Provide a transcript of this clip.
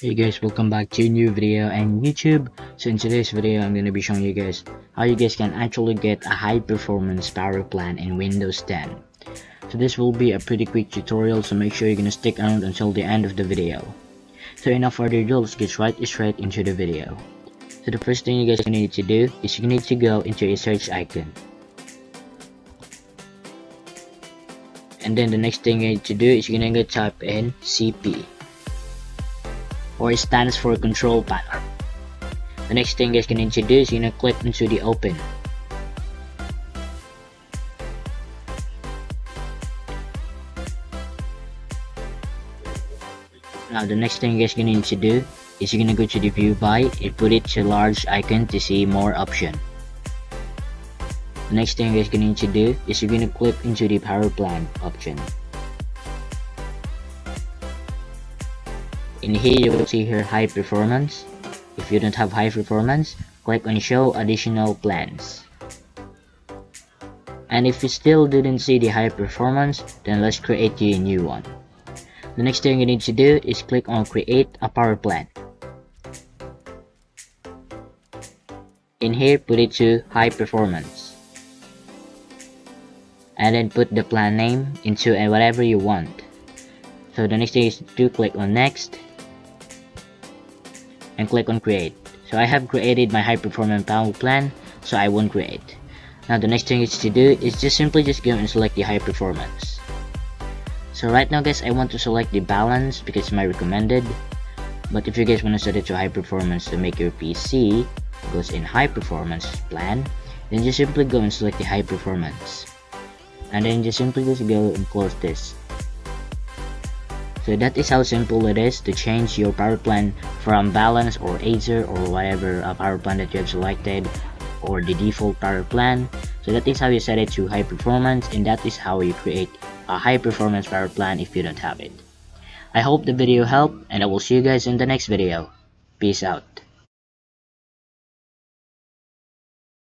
Hey guys, welcome back to a new video on YouTube. So in today's video, I'm going to be showing you guys how you guys can actually get a high performance power plan in Windows 10. So this will be a pretty quick tutorial, so make sure you're going to stick around until the end of the video. So enough further ado, let's get straight into the video. So the first thing you guys need to do is you need to go into a search icon. And then the next thing you need to do is you're going to type in CP. Or it stands for control panel. The next thing you guys need to do is you're gonna click into the open. Now the next thing you guys need to do is you're gonna go to the view by and put it to large icon to see more option. The next thing you guys need to do is you're gonna click into the power plan option. In here you will see here high performance. If you don't have high performance, click on show additional plans. And if you still didn't see the high performance, then let's create you a new one. The next thing you need to do is click on create a power plan. In here put it to high performance. And then put the plan name into whatever you want. So the next thing is to click on next. And click on create. So I have created my high performance power plan, so I won't create. Now the next thing is to do is just simply go and select the high performance. So right now guys, I want to select the balance because it's my recommended, but if you guys want to set it to high performance to make your PC goes in high performance plan, then just simply go and select the high performance, and then just simply go and close this. So that is how simple it is to change your power plan from balance or Acer or whatever power plan that you have selected, or the default power plan. So that is how you set it to high performance, and that is how you create a high performance power plan if you don't have it. I hope the video helped, and I will see you guys in the next video. Peace out.